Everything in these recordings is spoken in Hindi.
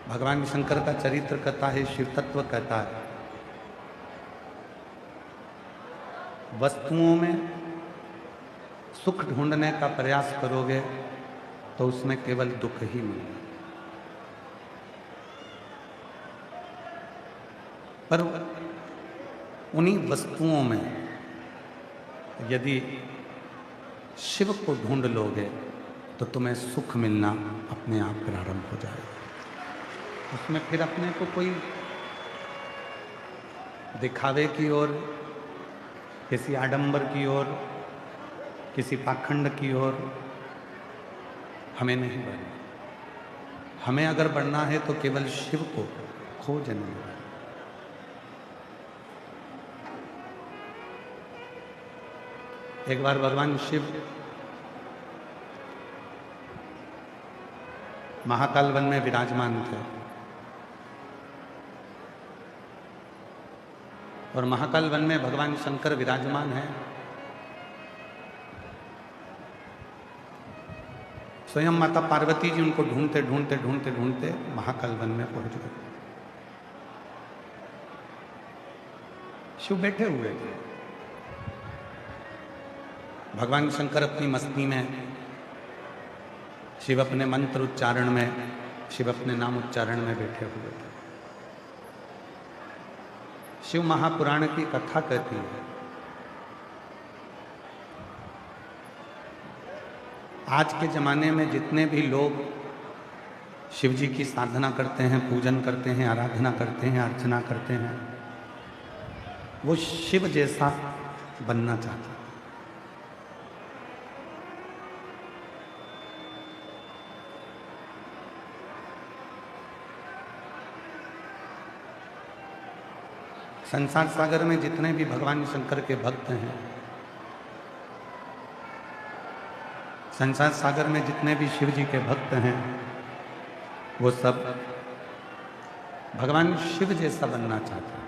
भगवान शंकर का चरित्र कहता है, शिव तत्व कहता है, वस्तुओं में सुख ढूंढने का प्रयास करोगे तो उसमें केवल दुख ही मिलेगा। पर उन्हीं वस्तुओं में यदि शिव को ढूंढ लोगे तो तुम्हें सुख मिलना अपने आप प्रारंभ हो जाएगा। उसमें फिर अपने को कोई दिखावे की ओर, किसी आडंबर की ओर, किसी पाखंड की ओर हमें नहीं बढ़ना। हमें अगर बढ़ना है तो केवल शिव को खोजने में। एक बार भगवान शिव महाकाल वन में विराजमान थे और महाकाल वन में भगवान शंकर विराजमान हैं। स्वयं माता पार्वती जी उनको ढूंढते ढूंढते ढूंढते ढूंढते महाकाल वन में पहुंच गए। शिव बैठे हुए थे। भगवान शंकर अपनी मस्ती में, शिव अपने मंत्र उच्चारण में, शिव अपने नाम उच्चारण में बैठे हुए थे। शिव महापुराण की कथा कहती है, आज के जमाने में जितने भी लोग शिव जी की साधना करते हैं, पूजन करते हैं, आराधना करते हैं, अर्चना करते हैं, वो शिव जैसा बनना चाहते हैं। संसार सागर में जितने भी भगवान शंकर के भक्त हैं, संसार सागर में जितने भी शिव जी के भक्त हैं, वो सब भगवान शिव जैसा बनना चाहते हैं।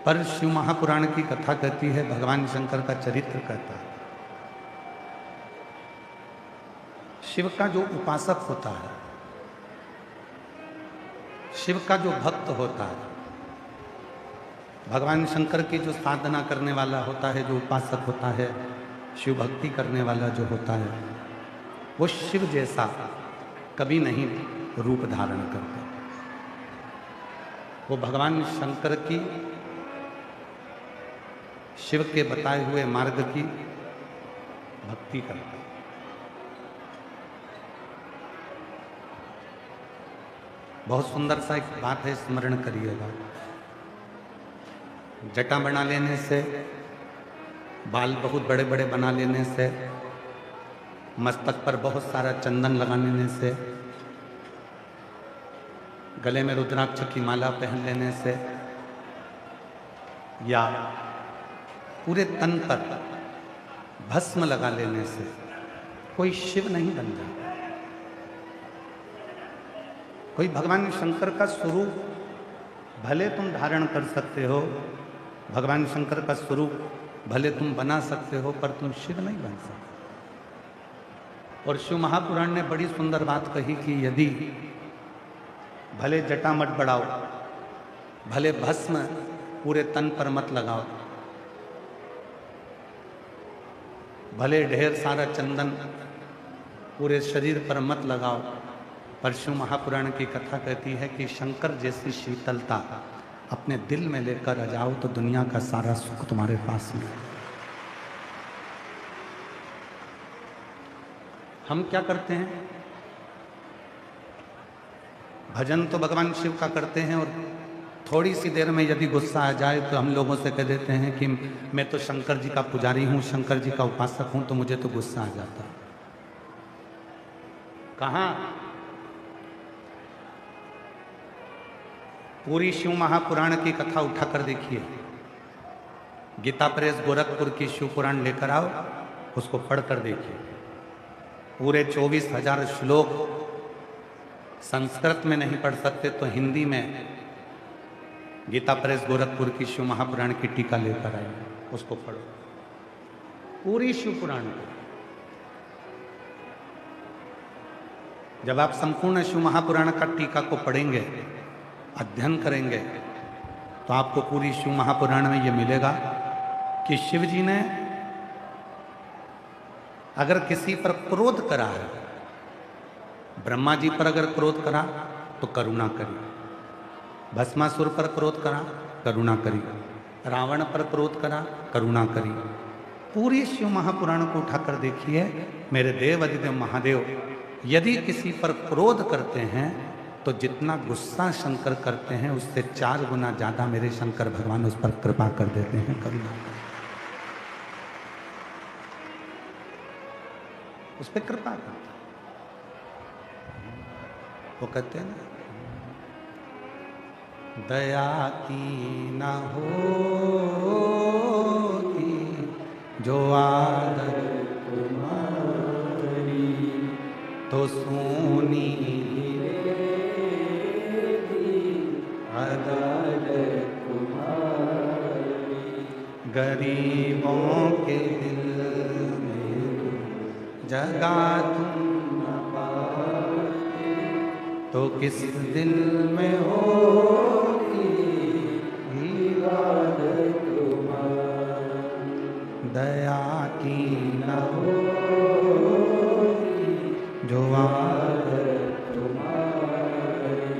पर शिव महापुराण की कथा कहती है, भगवान शंकर का चरित्र कहता है, शिव का जो उपासक होता है, शिव का जो भक्त होता है, भगवान शंकर की जो साधना करने वाला होता है, जो उपासक होता है, शिव भक्ति करने वाला जो होता है, वो शिव जैसा कभी नहीं रूप धारण करता। वो भगवान शंकर की, शिव के बताए हुए मार्ग की भक्ति करता है। बहुत सुंदर सा एक बात है, स्मरण करिएगा। जटा बना लेने से, बाल बहुत बड़े बड़े बना लेने से, मस्तक पर बहुत सारा चंदन लगा लेने से, गले में रुद्राक्ष की माला पहन लेने से, या पूरे तन पर भस्म लगा लेने से कोई शिव नहीं बन जाता। कोई भगवान शंकर का स्वरूप भले तुम धारण कर सकते हो, भगवान शंकर का स्वरूप भले तुम बना सकते हो, पर तुम शिव नहीं बन सकते। और शिव महापुराण ने बड़ी सुंदर बात कही कि यदि भले जटा मत बढ़ाओ, भले भस्म पूरे तन पर मत लगाओ, भले ढेर सारा चंदन पूरे शरीर पर मत लगाओ, पर शिव महापुराण की कथा कहती है कि शंकर जैसी शीतलता अपने दिल में लेकर आ जाओ तो दुनिया का सारा सुख तुम्हारे पास में। हम क्या करते हैं? भजन तो भगवान शिव का करते हैं, और थोड़ी सी देर में यदि गुस्सा आ जाए तो हम लोगों से कह देते हैं कि मैं तो शंकर जी का पुजारी हूं, शंकर जी का उपासक हूं, तो मुझे तो गुस्सा आ जाता है। कहाँ? पूरी शिव महापुराण की कथा उठाकर देखिए। गीता प्रेस गोरखपुर की शिव पुराण लेकर आओ, उसको पढ़कर देखिए। पूरे 24,000 श्लोक संस्कृत में नहीं पढ़ सकते तो हिंदी में गीता प्रेस गोरखपुर की शिव महापुराण की टीका लेकर आए, उसको पढ़ो, पूरी शिव पुराण को। जब आप संपूर्ण शिव महापुराण का टीका को पढ़ेंगे, अध्ययन करेंगे, तो आपको पूरी शिव महापुराण में ये मिलेगा कि शिव जी ने अगर किसी पर क्रोध करा है, ब्रह्मा जी पर अगर क्रोध करा तो करुणा करी, भस्मासुर पर क्रोध करा करुणा करी, रावण पर क्रोध करा करुणा करी। पूरी शिव महापुराण को उठाकर देखिए, मेरे देव अधिदेव महादेव यदि किसी पर क्रोध करते हैं तो जितना गुस्सा शंकर करते हैं उससे 4 गुना ज्यादा मेरे शंकर भगवान उस पर कृपा कर देते हैं, करुणा, उस पर कृपा करते हैं। वो कहते हैं ना, दया की न होती जो आदत तुम्हारी, तो सोनी अदालत तुम्हारी, गरीबों के दिल में जगा तुम न पाते, तो किस दिल में होगी इबादत तुम्हारी, दया की न होगी जो आदत तुम्हारी।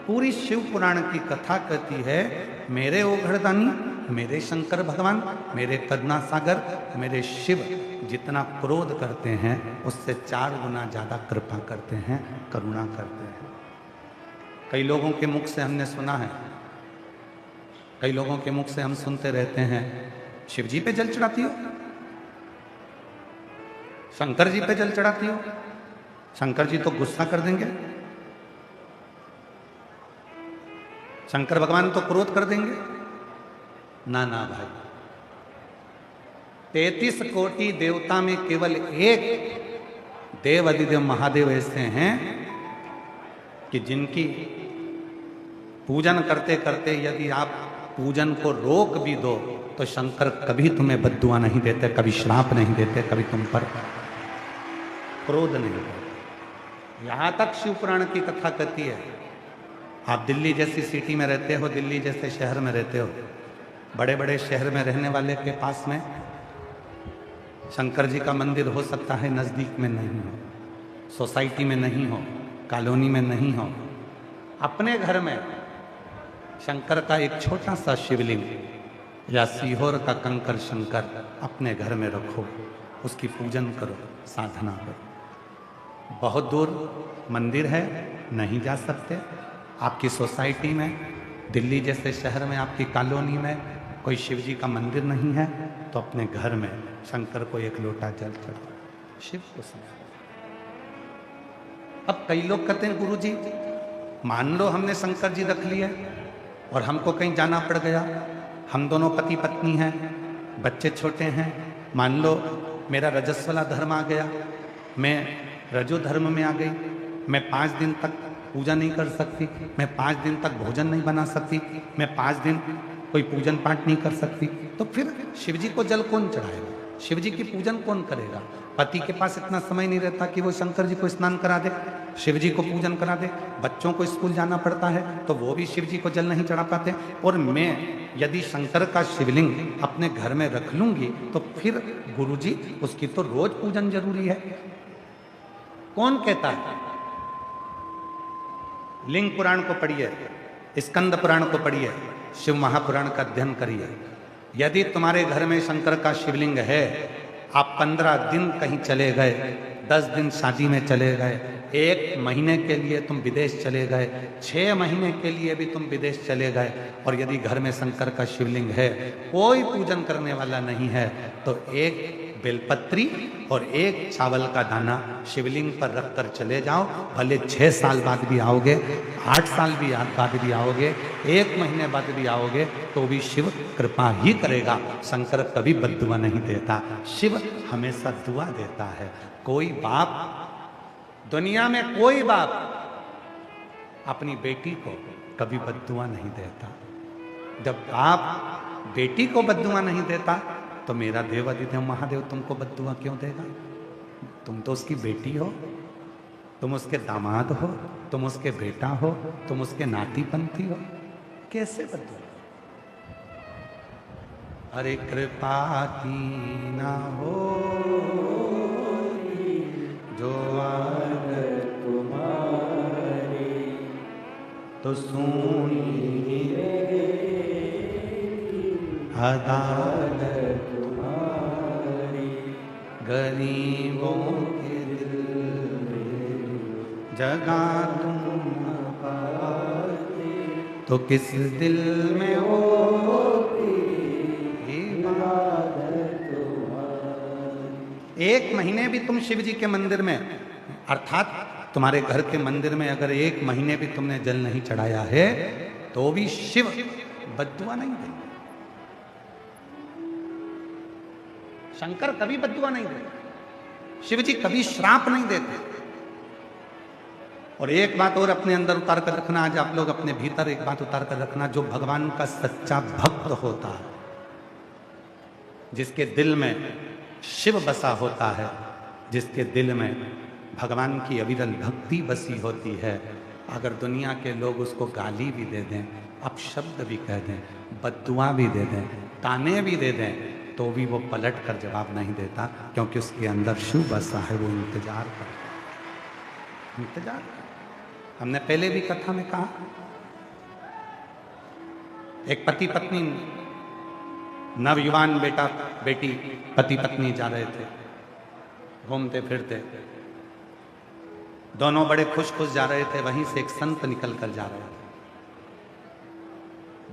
पूरी शिव पुराण की कथा कहती है, मेरे ओघड़दानी, मेरे शंकर भगवान, मेरे करुणा सागर, मेरे शिव जितना क्रोध करते हैं उससे 4 गुना ज्यादा कृपा करते हैं, करुणा करते हैं। कई लोगों के मुख से हमने सुना है, कई लोगों के मुख से हम सुनते रहते हैं, शिव जी पे जल चढ़ाती हो, शंकर जी पे जल चढ़ाती हो, शंकर जी तो गुस्सा कर देंगे, शंकर भगवान तो क्रोध कर देंगे। ना ना भाई, 33 कोटि देवता में केवल एक देव अधिदेव महादेव ऐसे हैं कि जिनकी पूजन करते करते यदि आप पूजन को रोक भी दो तो शंकर कभी तुम्हें बद्दुआ नहीं देते, कभी श्राप नहीं देते, कभी तुम पर क्रोध नहीं करते। यहां तक शिव पुराण की कथा कहती है, आप दिल्ली जैसी सिटी में रहते हो, दिल्ली जैसे शहर में रहते हो, बड़े बड़े शहर में रहने वाले के पास में शंकर जी का मंदिर हो सकता है, नज़दीक में नहीं हो, सोसाइटी में नहीं हो, कॉलोनी में नहीं हो, अपने घर में शंकर का एक छोटा सा शिवलिंग या सीहोर का कंकर शंकर अपने घर में रखो, उसकी पूजन करो, साधना करो। बहुत दूर मंदिर है, नहीं जा सकते, आपकी सोसाइटी में, दिल्ली जैसे शहर में, आपकी कॉलोनी में कोई शिव जी का मंदिर नहीं है, तो अपने घर में शंकर को एक लोटा जल चढ़ाओ, शिव को समझो। अब कई लोग कहते हैं, गुरु जी मान लो हमने शंकर जी रख लिए और हमको कहीं जाना पड़ गया, हम दोनों पति पत्नी हैं, बच्चे छोटे हैं, मान लो मेरा रजस्वला धर्म आ गया, मैं रजो धर्म में आ गई, मैं 5 दिन तक पूजा नहीं कर सकती, मैं 5 दिन तक भोजन नहीं बना सकती, मैं 5 दिन कोई पूजन पाठ नहीं कर सकती, तो फिर शिव जी को जल कौन चढ़ाएगा, शिव जी की पूजन कौन करेगा? पति के पास इतना समय नहीं रहता कि वो शंकर जी को स्नान करा दे, शिव जी को पूजन करा दे, बच्चों को स्कूल जाना पड़ता है तो वो भी शिव जी को जल नहीं चढ़ा पाते। और मैं यदि शंकर का शिवलिंग अपने घर में रख लूंगी तो फिर गुरु जी उसकी तो रोज पूजन जरूरी है। कौन कहता है? लिंग पुराण को पढ़िए, स्कंद पुराण को पढ़िए, शिव महापुराण का अध्ययन करिए। यदि तुम्हारे घर में शंकर का शिवलिंग है, आप 15 दिन कहीं चले गए, 10 दिन शादी में चले गए, 1 महीने के लिए तुम विदेश चले गए, 6 महीने के लिए भी तुम विदेश चले गए, और यदि घर में शंकर का शिवलिंग है, कोई पूजन करने वाला नहीं है, तो 1 बेलपत्री और 1 चावल का दाना शिवलिंग पर रखकर चले जाओ। भले 6 साल बाद भी आओगे, 8 साल भी बाद भी आओगे, 1 महीने बाद भी आओगे, तो भी शिव कृपा ही करेगा। शंकर कभी बद्दुआ नहीं देता, शिव हमेशा दुआ देता है। कोई बाप, दुनिया में कोई बाप अपनी बेटी को कभी बद्दुआ नहीं देता। जब बाप बेटी को बद्दुआ नहीं देता तो मेरा देवाधिदेव महादेव तुमको बद्दुआ क्यों देगा? तुम तो उसकी बेटी हो, तुम उसके दामाद हो, तुम उसके बेटा हो, तुम उसके नाती पंथी हो, कैसे बदलो? अरे कृपा ना हो जो आदत तुम्हारी, तो सुनी अदालत तुम्हारी, गरीबों के दिल में जगा तुम पाते, तो किस दिल में होती इबादत तुम्हारी। एक महीने भी तुम शिव जी के मंदिर में, अर्थात तुम्हारे घर के मंदिर में अगर एक महीने भी तुमने जल नहीं चढ़ाया है तो भी शिव बद्दुआ नहीं देंगे। शंकर कभी बद्दुआ नहीं देते, शिव जी कभी श्राप नहीं देते। और एक बात और अपने अंदर उतार कर रखना, आज आप लोग अपने भीतर एक बात उतार कर रखना, जो भगवान का सच्चा भक्त होता है, जिसके दिल में शिव बसा होता है, जिसके दिल में भगवान की अविरल भक्ति बसी होती है, अगर दुनिया के लोग उसको गाली भी दे दें, अपशब्द भी कह दें, बद्दुआ भी दे दें, ताने भी दे दें, तो भी वो पलट कर जवाब नहीं देता, क्योंकि उसके अंदर शिव बसा है। वो इंतजार करता, इंतजार। हमने पहले भी कथा में कहा, एक पति पत्नी, नवयुवान बेटा बेटी पति पत्नी जा रहे थे घूमते फिरते, दोनों बड़े खुश खुश जा रहे थे। वहीं से एक संत निकल कर जा रहे थे,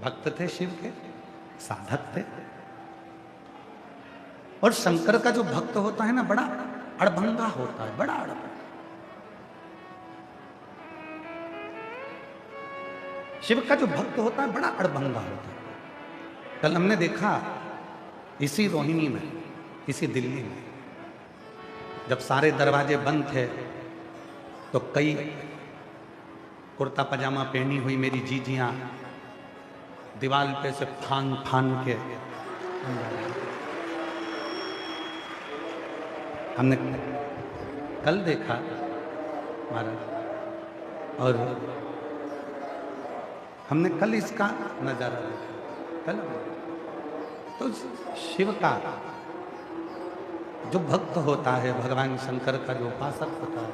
भक्त थे शिव के, साधक थे। और शंकर का जो भक्त होता है ना, बड़ा अड़भंगा होता है, बड़ा अड़भंगा। शिव का जो भक्त होता है बड़ा अड़भंगा होता है। कल हमने देखा इसी रोहिणी में, इसी दिल्ली में, जब सारे दरवाजे बंद थे तो कई कुर्ता पजामा पहनी हुई मेरी जीजियां दीवार पे से फान फान के हमने कल देखा महाराज, और हमने कल इसका नजारा देखा। कल तो शिव का जो भक्त होता है, भगवान शंकर का जो उपासक होता है,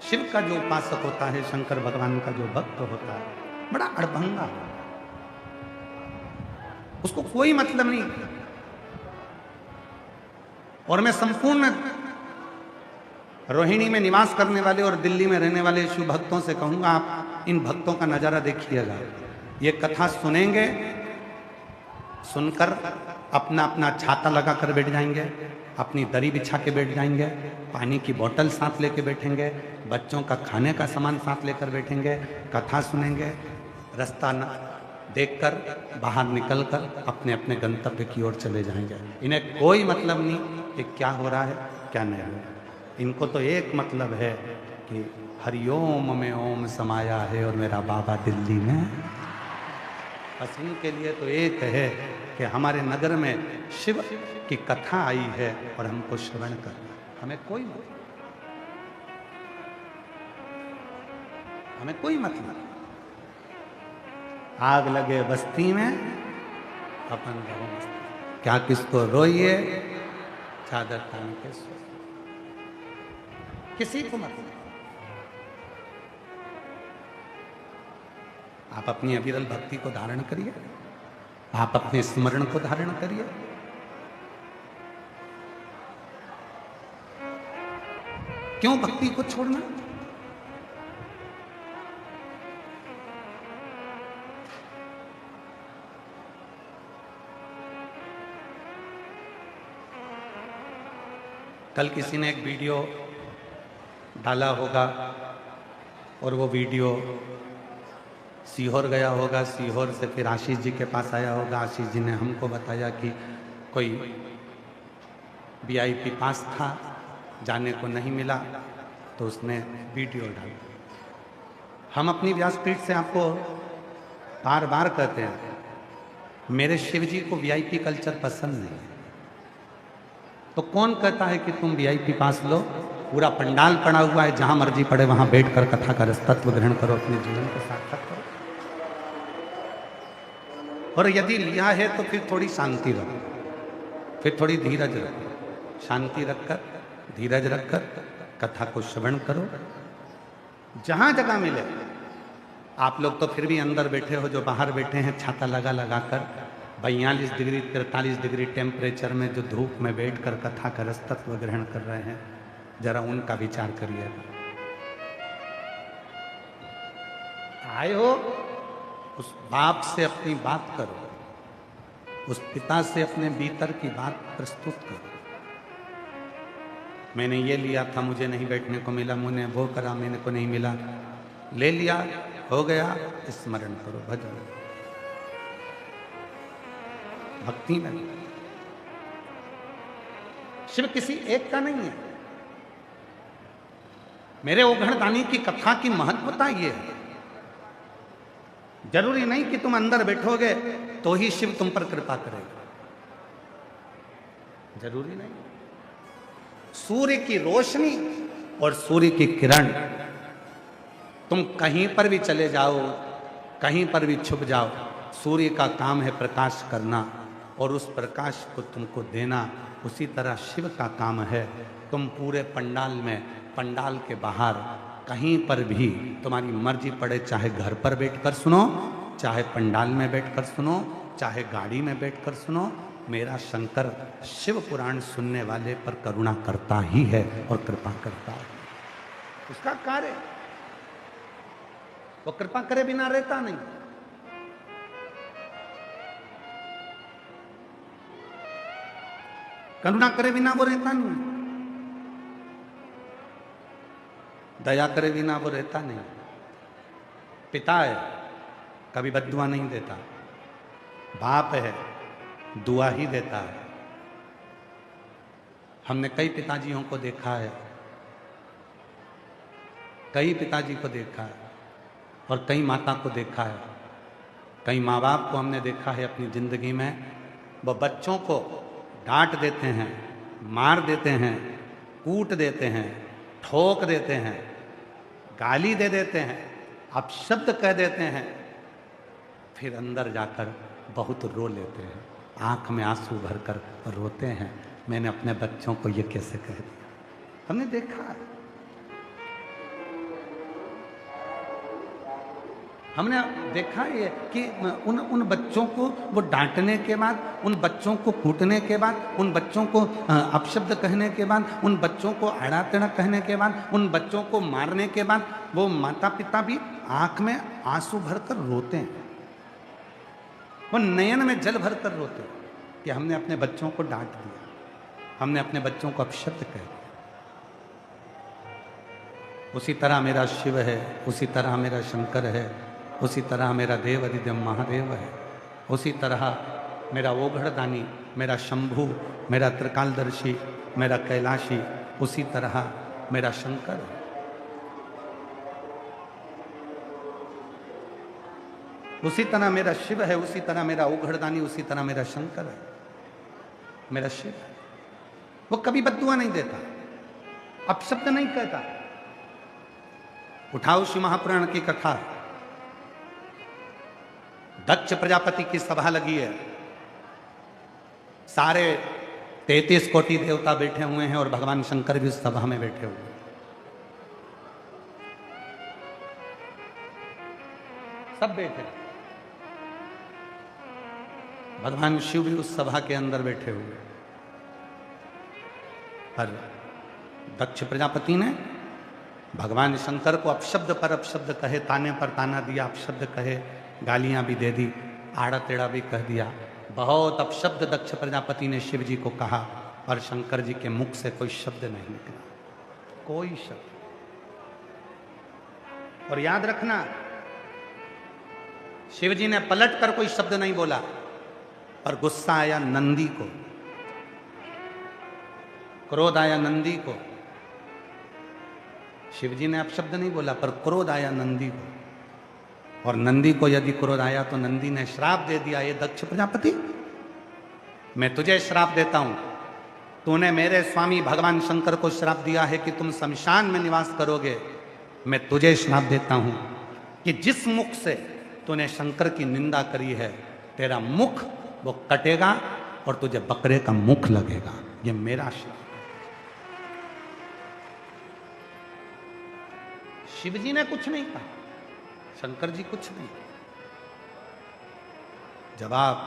शिव का जो उपासक होता है, शंकर भगवान का जो भक्त होता है, बड़ा अड़भंगा, उसको कोई मतलब नहीं। और मैं संपूर्ण रोहिणी में निवास करने वाले और दिल्ली में रहने वाले शिव भक्तों से कहूंगा, आप इन भक्तों का नजारा देखिएगा। ये कथा सुनेंगे, सुनकर अपना अपना छाता लगा कर बैठ जाएंगे, अपनी दरी बिछा के बैठ जाएंगे, पानी की बोतल साथ लेके बैठेंगे, बच्चों का खाने का सामान साथ लेकर बैठेंगे, कथा सुनेंगे, रास्ता न देखकर बाहर निकलकर अपने अपने गंतव्य की ओर चले जाएंगे। इन्हें कोई मतलब नहीं कि क्या हो रहा है क्या नहीं हो रहा है। इनको तो एक मतलब है कि हरिओम में ओम समाया है और मेरा बाबा दिल्ली में। बस इनके लिए तो एक है कि हमारे नगर में शिव की कथा आई है और हमको श्रवण कर, हमें कोई मतलब, हमें कोई मतलब। आग लगे बस्ती में अपन रहो मस्ती, क्या किसको रोइए चादर तान के सो, किसी को मतलब। आप अपनी अविरल भक्ति को धारण करिए, आप अपने स्मरण को धारण करिए। क्यों भक्ति को छोड़ना? कल किसी ने एक वीडियो डाला होगा और वो वीडियो सीहोर गया होगा, सीहोर से फिर आशीष जी के पास आया होगा। आशीष जी ने हमको बताया कि कोई वीआईपी पास था, जाने को नहीं मिला, तो उसने वीडियो डाला। हम अपनी व्यासपीठ से आपको बार बार कहते हैं, मेरे शिव जी को वीआईपी कल्चर पसंद नहीं है। तो कौन कहता है कि तुम वीआईपी पास लो? पूरा पंडाल पड़ा हुआ है, जहां मर्जी पड़े वहां बैठकर कथा का रसतत्व ग्रहण करो, अपने जीवन को सार्थक करो। और यदि लिया है तो फिर थोड़ी शांति रखो, फिर थोड़ी धीरज रखो, शांति रखकर धीरज रखकर कथा को श्रवण करो। जहां जगह मिले, आप लोग तो फिर भी अंदर बैठे हो, जो बाहर बैठे हैं छाता लगा लगा कर 42 डिग्री 43 डिग्री टेम्परेचर में जो धूप में बैठकर कथा का रसतत्व ग्रहण कर रहे हैं, जरा उनका विचार करिए। आए हो, उस बाप से अपनी बात करो, उस पिता से अपने भीतर की बात प्रस्तुत करो। मैंने ये लिया था, मुझे नहीं बैठने को मिला, मैंने वो करा, मैंने को नहीं मिला, ले लिया, हो गया, स्मरण करो, भजन। भक्ति में शिव किसी एक का नहीं है। मेरे ओघड़दानी की कथा की महत्वता ये है, जरूरी नहीं कि तुम अंदर बैठोगे तो ही शिव तुम पर कृपा करेगा, जरूरी नहीं। सूर्य की रोशनी और सूर्य की किरण, तुम कहीं पर भी चले जाओ, कहीं पर भी छुप जाओ, सूर्य का काम है प्रकाश करना और उस प्रकाश को तुमको देना। उसी तरह शिव का काम है, तुम पूरे पंडाल में, पंडाल के बाहर, कहीं पर भी तुम्हारी मर्जी पड़े, चाहे घर पर बैठकर सुनो, चाहे पंडाल में बैठकर सुनो, चाहे गाड़ी में बैठकर सुनो, मेरा शंकर शिव पुराण सुनने वाले पर करुणा करता ही है और कृपा करता है। उसका कार्य, वो कृपा करे बिना रहता नहीं। करुणा करे बिना वो रहता नहीं, दया करे बिना वो रहता नहीं। पिता है, कभी बद्दुआ नहीं देता, बाप है, दुआ ही देता है। हमने कई पिताजियों को देखा है, कई पिताजी को देखा है और कई माता को देखा है, कई माँ बाप को हमने देखा है अपनी जिंदगी में। वो बच्चों को डांट देते हैं, मार देते हैं, कूट देते हैं, ठोक देते हैं, गाली दे देते हैं, अपशब्द कह देते हैं, फिर अंदर जाकर बहुत रो लेते हैं, आंख में आंसू भरकर रोते हैं, मैंने अपने बच्चों को ये कैसे कह दिया। हमने देखा है, हमने देखा ये कि उन बच्चों को वो डांटने के बाद, उन बच्चों को कूटने के बाद, उन बच्चों को अपशब्द कहने के बाद, उन बच्चों को अड़ा टेढ़ा कहने के बाद, उन बच्चों को मारने के बाद, वो माता पिता भी आंख में आंसू भरकर रोते हैं, वो नयन में जल भरकर रोते हैं कि हमने अपने बच्चों को डांट दिया, हमने अपने बच्चों को अपशब्द कह दिया। उसी तरह मेरा शिव है, उसी तरह मेरा शंकर है, उसी तरह मेरा देव अधिदेव महादेव है, उसी तरह मेरा ओघड़दानी, मेरा शंभु, मेरा त्रिकालदर्शी, मेरा कैलाशी, उसी तरह मेरा शंकर है। उसी तरह मेरा शिव है, उसी तरह मेरा ओघड़दानी, उसी तरह मेरा शंकर है, मेरा शिव है। वो कभी बद्दुआ नहीं देता, अपशब्द नहीं कहता। उठाओ शिव महापुराण की कथा, दक्ष प्रजापति की सभा लगी है, सारे 33 कोटि देवता बैठे हुए हैं और भगवान शंकर भी उस सभा में बैठे हुए हैं, सब बैठे। भगवान शिव भी उस सभा के अंदर बैठे हुए, पर दक्ष प्रजापति ने भगवान शंकर को अपशब्द पर अपशब्द कहे, ताने पर ताना दिया, अपशब्द कहे, गालियां भी दे दी, आड़ा टेढ़ा भी कह दिया, बहुत अपशब्द दक्ष प्रजापति ने शिव जी को कहा, और शंकर जी के मुख से कोई शब्द नहीं निकला, कोई शब्द। और याद रखना, शिव जी ने पलट कर कोई शब्द नहीं बोला, पर गुस्सा आया नंदी को, क्रोध आया नंदी को। शिव जी ने अपशब्द नहीं बोला, पर क्रोध आया नंदी को, और नंदी को यदि क्रोध आया तो नंदी ने श्राप दे दिया, ये दक्ष प्रजापति, मैं तुझे श्राप देता हूं तूने मेरे स्वामी भगवान शंकर को श्राप दिया है कि तुम शमशान में निवास करोगे। मैं तुझे श्राप देता हूं कि जिस मुख से तूने शंकर की निंदा करी है, तेरा मुख वो कटेगा और तुझे बकरे का मुख लगेगा। ये मेरा श्राप। शिव जी ने कुछ नहीं कहा, शंकर जी कुछ नहीं। जवाब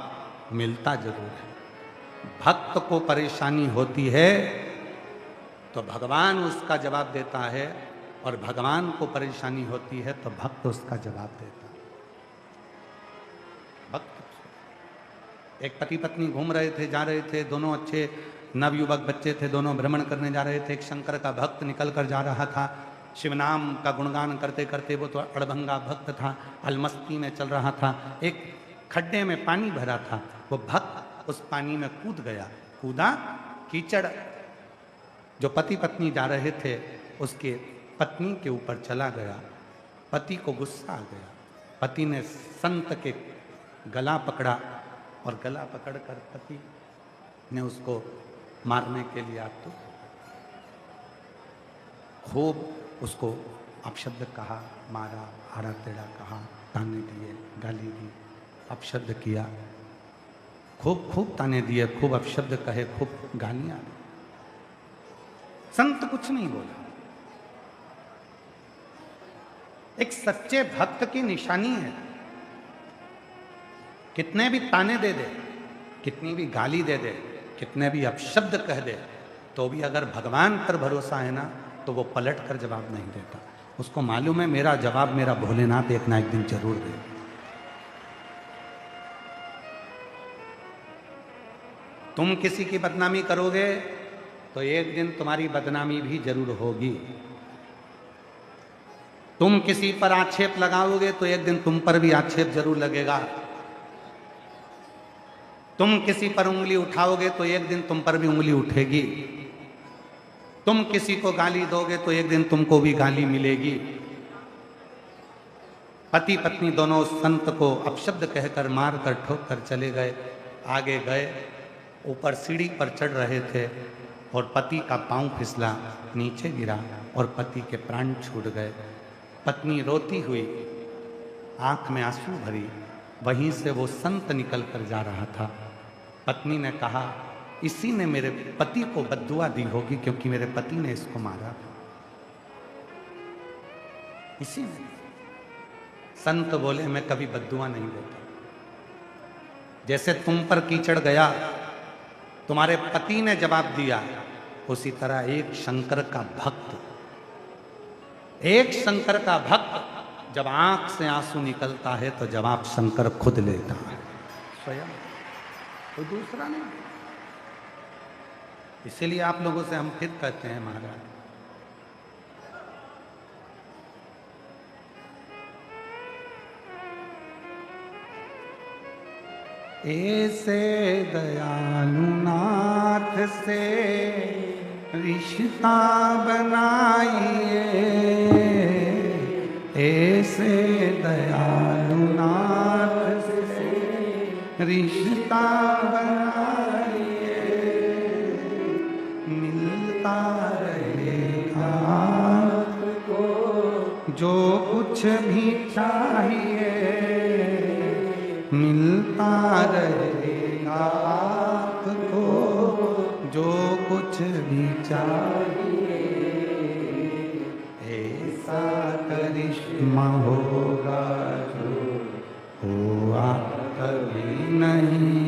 मिलता जरूर है। भक्त को परेशानी होती है तो भगवान उसका जवाब देता है, और भगवान को परेशानी होती है तो भक्त उसका जवाब देता है। भक्त, एक पति पत्नी घूम रहे थे, जा रहे थे, दोनों अच्छे नवयुवक बच्चे थे, दोनों भ्रमण करने जा रहे थे। एक शंकर का भक्त निकल कर जा रहा था, शिव नाम का गुणगान करते करते। वो तो अड़भंगा भक्त था, अलमस्ती में चल रहा था। एक खड्डे में पानी भरा था, वो भक्त उस पानी में कूद गया। कूदा, कीचड़ जो पति पत्नी जा रहे थे उसके पत्नी के ऊपर चला गया। पति को गुस्सा आ गया। पति ने संत के गला पकड़ा, और गला पकड़कर पति ने उसको मारने के लिए आतुर, खूब उसको अपशब्द कहा, मारा, आड़ा टेढ़ा कहा, ताने दिए, गाली दी, अपशब्द किया, खूब खूब ताने दिए, खूब अपशब्द कहे, खूब गालियां दी। संत कुछ नहीं बोला। एक सच्चे भक्त की निशानी है, कितने भी ताने दे दे, कितनी भी गाली दे दे, कितने भी अपशब्द कह दे, तो भी अगर भगवान पर भरोसा है ना, तो वो पलट कर जवाब नहीं देता। उसको मालूम है मेरा जवाब मेरा भोलेनाथ एक ना एक दिन जरूर दे। तुम किसी की बदनामी करोगे तो एक दिन तुम्हारी बदनामी भी जरूर होगी। तुम किसी पर आक्षेप लगाओगे तो एक दिन तुम पर भी आक्षेप जरूर लगेगा। तुम किसी पर उंगली उठाओगे तो एक दिन तुम पर भी उंगली उठेगी। तुम किसी को गाली दोगे तो एक दिन तुमको भी गाली मिलेगी। पति पत्नी दोनों संत को अपशब्द कहकर मार कर ठोक कर चले गए। आगे गए, ऊपर सीढ़ी पर चढ़ रहे थे और पति का पांव फिसला, नीचे गिरा और पति के प्राण छूट गए। पत्नी रोती हुई, आंख में आंसू भरी, वहीं से वो संत निकल कर जा रहा था। पत्नी ने कहा, इसी ने मेरे पति को बद्दुआ दी होगी, क्योंकि मेरे पति ने इसको मारा। इसी ने। संत बोले, मैं कभी बद्दुआ नहीं देता। जैसे तुम पर कीचड़ गया, तुम्हारे पति ने जवाब दिया, उसी तरह एक शंकर का भक्त जब आंख से आंसू निकलता है तो जवाब शंकर खुद लेता है, स्वयं, कोई दूसरा नहीं। इसीलिए आप लोगों से हम फिर कहते हैं महाराज, ऐसे दयालु नाथ से रिश्ता बनाइए, ऐसे दयालु नाथ से रिश्ता बनाइए, मिलता रहेगा आपको जो कुछ भी चाहिए, मिलता रहेगा आपको जो कुछ भी चाहिए। ऐसा करिश्मा होगा जो हुआ कभी नहीं,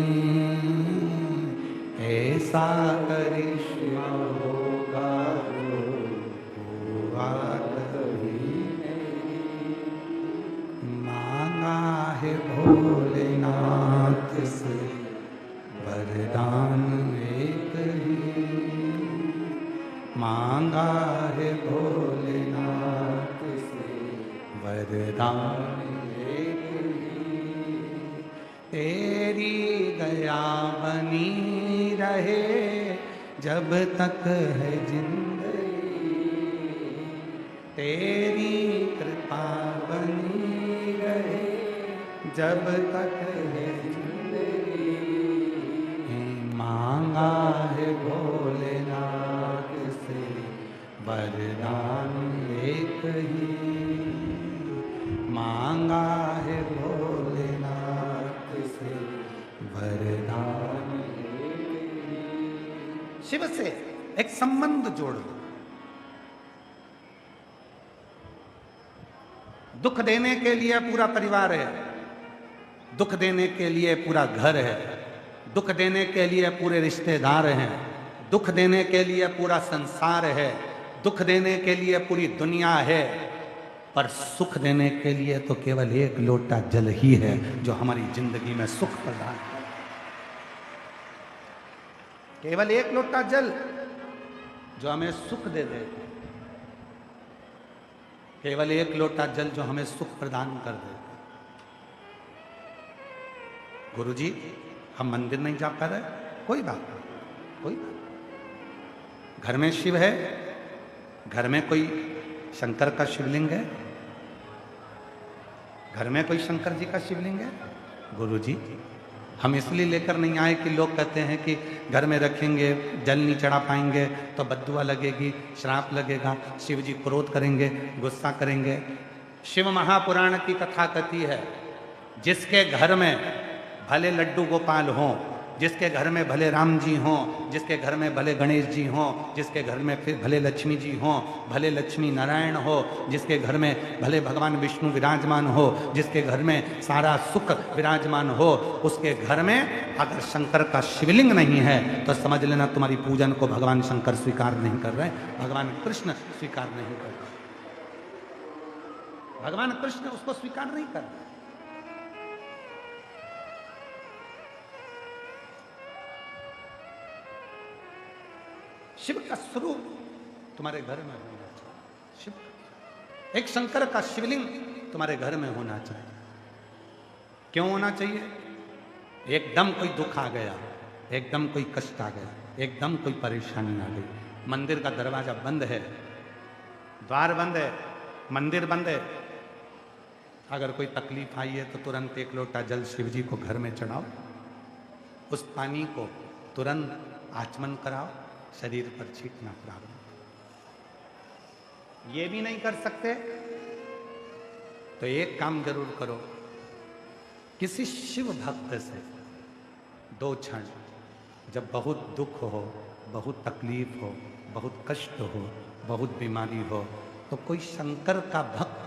ऐसा करिश्मा होगा जो हुआ कभी नहीं। मांगा है भोलेनाथ से वरदान एक ही, मांगा है भोलेनाथ से वरदान एक ही। तेरी दया बनी रहे जब तक है जिंदगी, तेरी कृपा बनी रहे जब तक है जिंदगी। मांगा है भोले वरदान एक ही मांगा है भोलेनाथ से, वरदान शिव से एक संबंध जोड़ दो। दुख देने के लिए पूरा परिवार है, दुख देने के लिए पूरा घर है, दुख देने के लिए पूरे रिश्तेदार हैं, दुख देने के लिए पूरा संसार है, दुख देने के लिए पूरी दुनिया है, पर सुख देने के लिए तो केवल एक लोटा जल ही है जो हमारी जिंदगी में सुख प्रदान करे। केवल एक लोटा जल जो हमें सुख दे दे, केवल एक लोटा जल जो हमें सुख प्रदान कर दे। गुरुजी, हम मंदिर नहीं जा पा रहे, कोई बात नहीं, कोई बात। घर में शिव है, घर में कोई शंकर का शिवलिंग है, घर में कोई शंकर जी का शिवलिंग है। गुरुजी, हम इसलिए लेकर नहीं आए कि लोग कहते हैं कि घर में रखेंगे जल नहीं चढ़ा पाएंगे तो बद्दुआ लगेगी, श्राप लगेगा, शिव जी क्रोध करेंगे, गुस्सा करेंगे। शिव महापुराण की कथा कथी है, जिसके घर में भले लड्डू गोपाल हों, जिसके घर में भले राम जी हों, जिसके घर में भले गणेश जी हों, जिसके घर में फिर भले लक्ष्मी जी हों, भले लक्ष्मी नारायण हो, जिसके घर में भले भगवान विष्णु विराजमान हो, जिसके घर में सारा सुख विराजमान हो, उसके घर में अगर शंकर का शिवलिंग नहीं है तो समझ लेना तुम्हारी पूजन को भगवान शंकर स्वीकार नहीं कर रहे, भगवान कृष्ण स्वीकार नहीं कर रहे, भगवान कृष्ण उसको स्वीकार नहीं कर रहे। शिव का स्वरूप तुम्हारे घर में होना चाहिए, शिव एक शंकर का शिवलिंग तुम्हारे घर में होना चाहिए। क्यों होना चाहिए? एकदम कोई दुख आ गया, एकदम कोई कष्ट आ गया, एकदम कोई परेशानी आ गई, मंदिर का दरवाजा बंद है, द्वार बंद है, मंदिर बंद है, अगर कोई तकलीफ आई है तो तुरंत एक लोटा जल शिव जी को घर में चढ़ाओ, उस पानी को तुरंत आचमन कराओ, शरीर पर छींटना प्रारंभ। ये भी नहीं कर सकते तो एक काम जरूर करो, किसी शिव भक्त से 2 क्षण, जब बहुत दुख हो, बहुत तकलीफ हो, बहुत कष्ट हो, बहुत बीमारी हो, तो कोई शंकर का भक्त,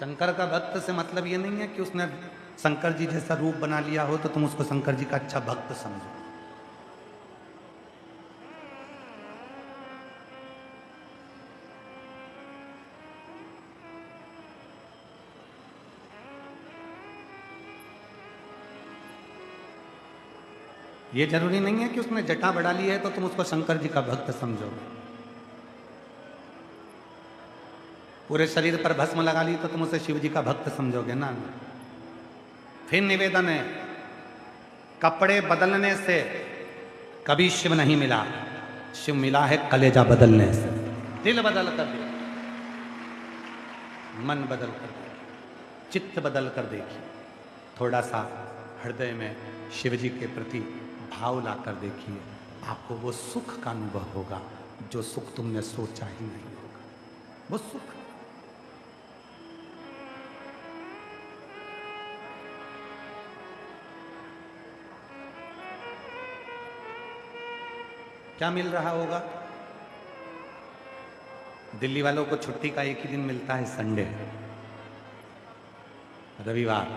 शंकर का भक्त से मतलब ये नहीं है कि उसने शंकर जी जैसा रूप बना लिया हो तो तुम उसको शंकर जी का अच्छा भक्त समझो। ये जरूरी नहीं है कि उसने जटा बढ़ा ली है तो तुम उसको शंकर जी का भक्त समझो। पूरे शरीर पर भस्म लगा ली तो तुम उसे शिव जी का भक्त समझोगे ना। फिर निवेदन है, कपड़े बदलने से कभी शिव नहीं मिला, शिव मिला है कलेजा बदलने से। दिल बदल कर देखिए, मन बदल कर देखिए, चित्त बदल कर देखिए, थोड़ा सा हृदय में शिव जी के प्रति भाव ला कर देखिए, आपको वो सुख का अनुभव होगा जो सुख तुमने सोचा ही नहीं होगा, वो सुख। क्या मिल रहा होगा? दिल्ली वालों को छुट्टी का एक ही दिन मिलता है, संडे, रविवार,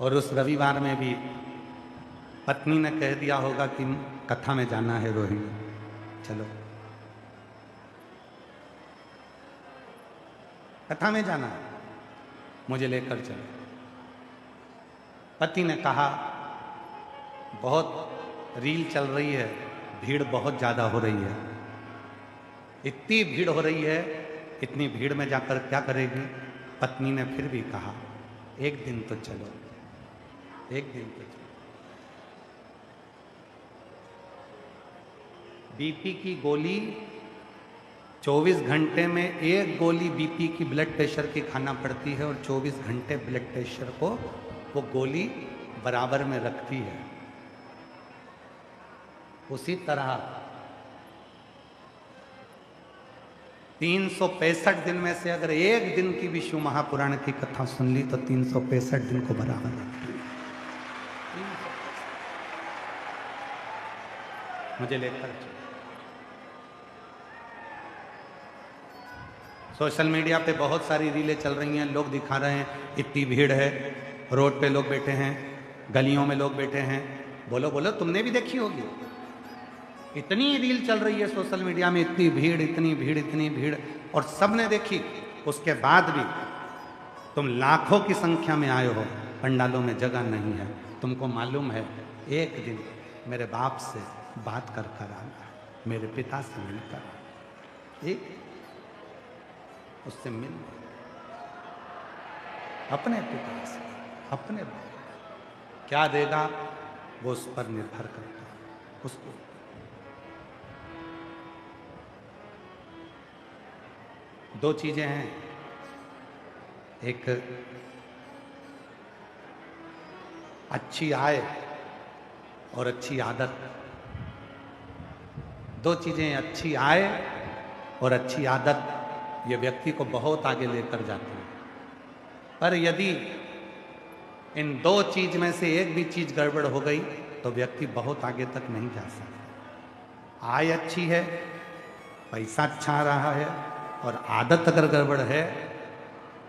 और उस रविवार में भी पत्नी ने कह दिया होगा कि कथा में जाना है रोहिणी, चलो कथा में जाना है, मुझे लेकर चलो। पति ने कहा बहुत रील चल रही है, भीड़ बहुत ज्यादा हो रही है, इतनी भीड़ हो रही है, इतनी भीड़ में जाकर क्या करेगी? पत्नी ने फिर भी कहा एक दिन तो चलो, एक दिन तो चलो। बीपी की गोली 24 घंटे में एक गोली बीपी की ब्लड प्रेशर की खाना पड़ती है, और 24 घंटे ब्लड प्रेशर को वो गोली बराबर में रखती है। उसी तरह 365 दिन में से अगर एक दिन की भी शिव महापुराण की कथा सुन ली तो 365 दिन को बराबर लगता है। मुझे लेकर सोशल मीडिया पे बहुत सारी रीलें चल रही हैं, लोग दिखा रहे हैं इतनी भीड़ है, रोड पे लोग बैठे हैं, गलियों में लोग बैठे हैं। बोलो बोलो, तुमने भी देखी होगी, इतनी रील चल रही है सोशल मीडिया में, इतनी भीड़ इतनी भीड़ इतनी भीड़, और सबने देखी। उसके बाद भी तुम लाखों की संख्या में आए हो, पंडालों में जगह नहीं है। तुमको मालूम है एक दिन मेरे बाप से बात कर कर आना, मेरे पिता से मिलकर, एक उससे मिल, अपने पिता से, अपने क्या देगा वो उस पर निर्भर करता है। उसको दो चीजें हैं, एक अच्छी आय और अच्छी आदत। दो चीजें, अच्छी आय और अच्छी आदत, ये व्यक्ति को बहुत आगे लेकर जाती है। पर यदि इन दो चीज में से एक भी चीज गड़बड़ हो गई तो व्यक्ति बहुत आगे तक नहीं जा सकता। आय अच्छी है, पैसा अच्छा आ रहा है, और आदत अगर गड़बड़ है,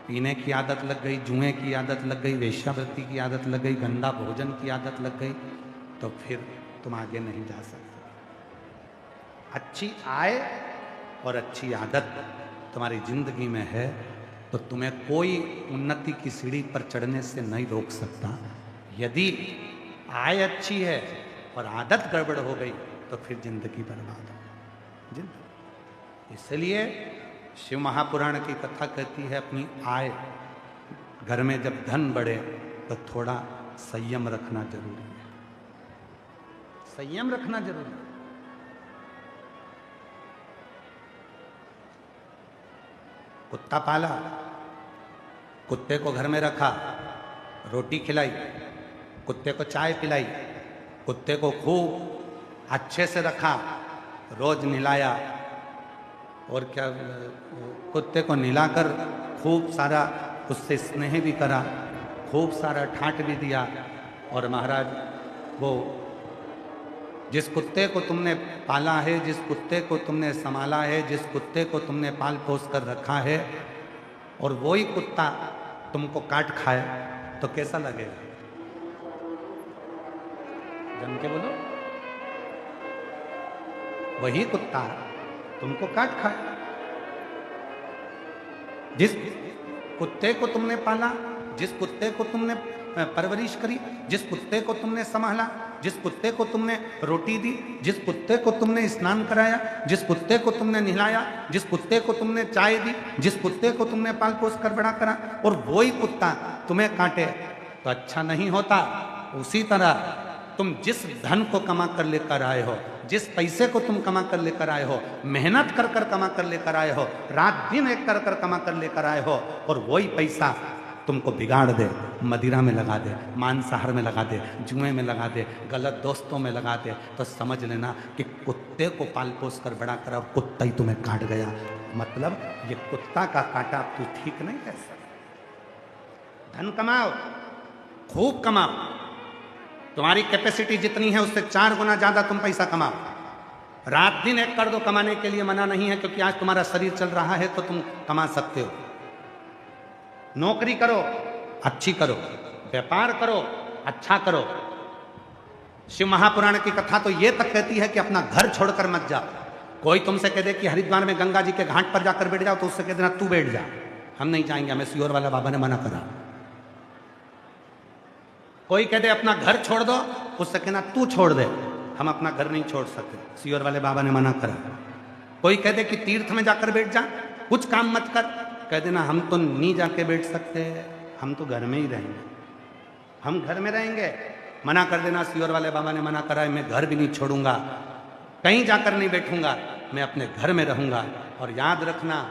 पीने की आदत लग गई, जुए की आदत लग गई, वेश्यावृत्ति की आदत लग गई, गंदा भोजन की आदत लग गई, तो फिर तुम आगे नहीं जा सकते। अच्छी आय और अच्छी आदत तुम्हारी जिंदगी में है तो तुम्हें कोई उन्नति की सीढ़ी पर चढ़ने से नहीं रोक सकता। यदि आय अच्छी है और आदत गड़बड़ हो गई तो फिर जिंदगी बर्बाद हो जिंदगी। इसलिए शिव महापुराण की कथा कहती है अपनी आय, घर में जब धन बढ़े तो थोड़ा संयम रखना जरूरी है, संयम रखना जरूरी है। कुत्ता पाला, कुत्ते को घर में रखा, रोटी खिलाई, कुत्ते को चाय पिलाई, कुत्ते को खूब अच्छे से रखा, रोज नहलाया, और क्या, कुत्ते को नहलाकर खूब सारा उससे स्नेह भी करा, खूब सारा ठाट भी दिया। और महाराज, वो जिस कुत्ते को तुमने पाला है, जिस कुत्ते को तुमने संभाला है, जिस कुत्ते को तुमने पाल पोस कर रखा है, और वही कुत्ता तुमको काट खाए तो कैसा लगेगा? जम के बोलो, वही कुत्ता तुमको काट खाए। जिस कुत्ते को तुमने पाला, जिस कुत्ते को तुमने परवरिश करी, जिस कुत्ते को तुमने संभाला, जिस कुत्ते को तुमने रोटी दी, जिस कुत्ते को तुमने स्नान कराया, जिस कुत्ते को तुमने नहलाया, जिस कुत्ते को तुमने चाय दी, जिस कुत्ते को तुमने पाल पोस कर बड़ा करा, और वही कुत्ता तुम्हें काटे तो अच्छा नहीं होता। उसी तरह तुम जिस धन को कमा कर लेकर आए हो, जिस पैसे को तुम कमा कर लेकर आए हो, मेहनत कर कर कमा कर लेकर आए हो, रात दिन एक कर कर कमा कर लेकर आए हो, और वही पैसा तुमको बिगाड़ दे, मदिरा में लगा दे, मांसाहार में लगा दे, जुए में लगा दे, गलत दोस्तों में लगा दे, तो समझ लेना कि कुत्ते को पाल पोस कर बड़ा करा और कुत्ता ही तुम्हें काट गया। मतलब ये कुत्ता का काटा तू ठीक नहीं कर सकता। धन कमाओ, खूब कमाओ, तुम्हारी कैपेसिटी जितनी है उससे 4 गुना ज्यादा तुम पैसा कमाओ। रात दिन एक कर दो, कमाने के लिए मना नहीं है, क्योंकि आज तुम्हारा शरीर चल रहा है तो तुम कमा सकते हो। नौकरी करो, अच्छी करो, व्यापार करो, अच्छा करो। शिव महापुराण की कथा तो ये तक कहती है कि अपना घर छोड़कर मत जाओ। कोई तुमसे कह दे कि हरिद्वार में गंगा जी के घाट पर जाकर बैठ जाओ, तो उससे कह देना तू बैठ जा, हम नहीं जाएंगे, हमें सियोर वाला बाबा ने मना करा। कोई कह दे अपना घर छोड़ दो, उससे कहना तू छोड़ दे, हम अपना घर नहीं छोड़ सकते, सियोर वाले बाबा ने मना करा। कोई कह दे कि तीर्थ में जाकर बैठ जा, कुछ काम मत कर, कह देना हम तो नहीं जाके बैठ सकते, हम तो घर में ही रहेंगे, हम घर में रहेंगे। मना कर देना, सियोर वाले बाबा ने मना करा है, मैं घर भी नहीं छोड़ूंगा, कहीं जाकर नहीं बैठूंगा, मैं अपने घर में रहूंगा। और याद रखना,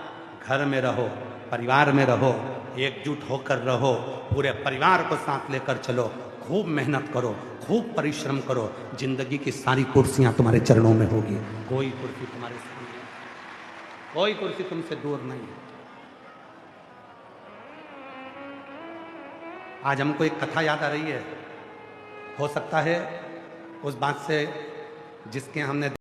घर में रहो, परिवार में रहो, एकजुट होकर रहो, पूरे परिवार को साथ लेकर चलो, खूब मेहनत करो, खूब परिश्रम करो, जिंदगी की सारी कुर्सियां तुम्हारे चरणों में होगी। कोई कुर्सी तुम्हारे सामने, कोई कुर्सी तुमसे दूर नहीं है। आज हमको एक कथा याद आ रही है, हो सकता है उस बात से जिसके हमने